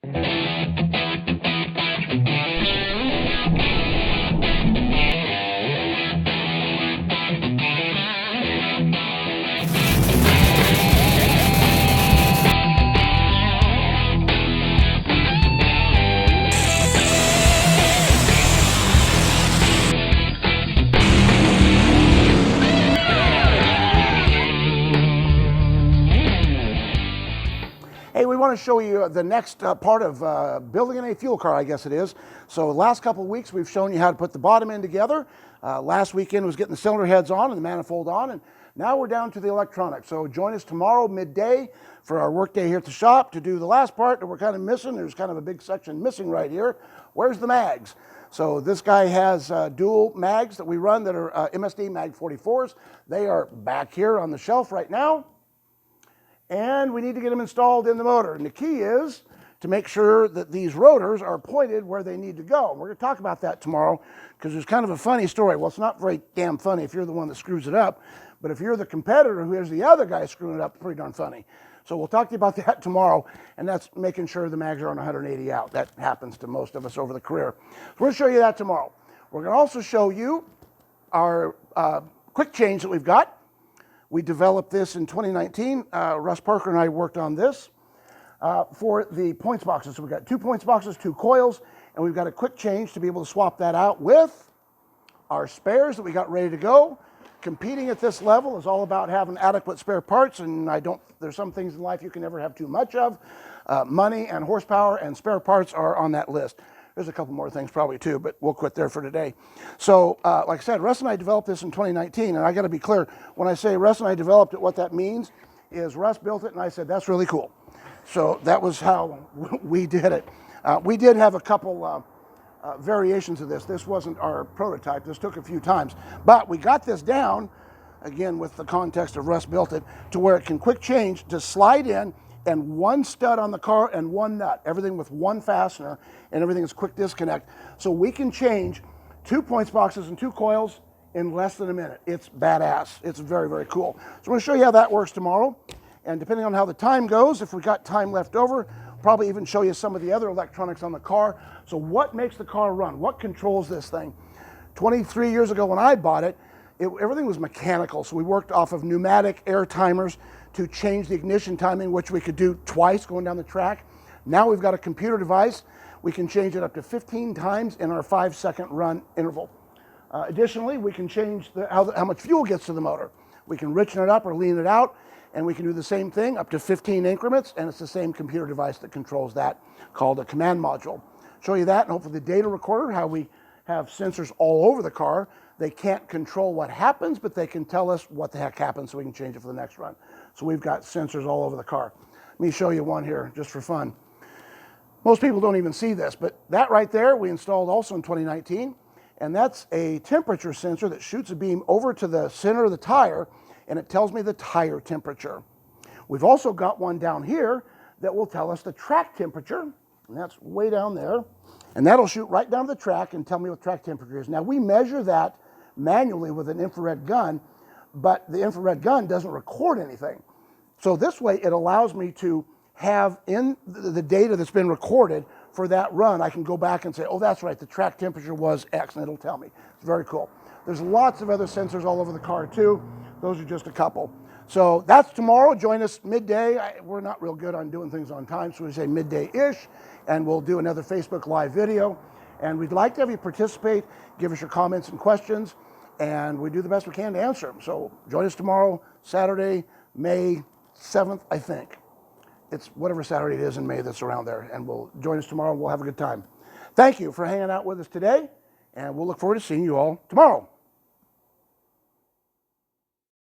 Hey, we want to show you the next part of building a fuel car, I guess it is. So the last couple of weeks we've shown you how to put the bottom end together. Last weekend was getting the cylinder heads on and the manifold on, and now we're down to the electronics. So join us tomorrow midday for our work day here at the shop to do the last part that we're kind of missing. There's kind of a big section missing right here. Where's the mags? So this guy has dual mags that we run that are MSD Mag 44s. They are back here on the shelf right now. And we need to get them installed in the motor. And the key is to make sure that these rotors are pointed where they need to go. We're going to talk about that tomorrow because there's kind of a funny story. Well, it's not very damn funny if you're the one that screws it up, but if you're the competitor who is the other guy screwing it up, it's pretty darn funny. So we'll talk to you about that tomorrow, and that's making sure the mags are on 180 out. That happens to most of us over the career. So we're going to show you that tomorrow. We're going to also show you our quick change that we've got. We developed this in 2019. Russ Parker and I worked on this for the points boxes. So we've got 2 points boxes, 2 coils, and we've got a quick change to be able to swap that out with our spares that we got ready to go. Competing at this level is all about having adequate spare parts, and there's some things in life you can never have too much of. Money and horsepower and spare parts are on that list. There's a couple more things probably too, but we'll quit there for today. So like I said, Russ and I developed this in 2019, and I got to be clear, when I say Russ and I developed it, what that means is Russ built it and I said, that's really cool. So that was how we did it. We did have a couple variations of this. This wasn't our prototype. This took a few times, but we got this down, again with the context of Russ built it, to where it can quick change to slide in and 1 stud on the car and 1 nut, everything with 1 fastener, and everything is quick disconnect. So we can change 2 points boxes and 2 coils in less than a minute. It's badass. It's very, very cool. So I'm going to show you how that works tomorrow. And depending on how the time goes, if we've got time left over, probably even show you some of the other electronics on the car. So what makes the car run? What controls this thing? 23 years ago when I bought it, everything was mechanical. So we worked off of pneumatic air timers to change the ignition timing, which we could do twice going down the track. Now we've got a computer device. We can change it up to 15 times in our 5-second run interval. Additionally, we can change how much fuel gets to the motor. We can richen it up or lean it out, and we can do the same thing up to 15 increments, and it's the same computer device that controls that, called a command module. Show you that, and hopefully the data recorder, how we have sensors all over the car. They can't control what happens, but they can tell us what the heck happened so we can change it for the next run. So we've got sensors all over the car. Let me show you one here just for fun. Most people don't even see this, but that right there we installed also in 2019, and that's a temperature sensor that shoots a beam over to the center of the tire, and it tells me the tire temperature. We've also got one down here that will tell us the track temperature, and that's way down there, and that'll shoot right down to the track and tell me what track temperature is. Now we measure that manually with an infrared gun, but the infrared gun doesn't record anything. So this way it allows me to have in the data that's been recorded for that run. I can go back and say, oh, that's right, the track temperature was X, and it'll tell me. It's very cool. There's lots of other sensors all over the car too. Those are just a couple. So that's tomorrow. Join us midday. We're not real good on doing things on time, so we say midday-ish, and we'll do another Facebook Live video. And we'd like to have you participate, give us your comments and questions, and we do the best we can to answer them. So join us tomorrow, Saturday, May 7th, I think. It's whatever Saturday it is in May that's around there, and we'll join us tomorrow and we'll have a good time. Thank you for hanging out with us today, and we'll look forward to seeing you all tomorrow.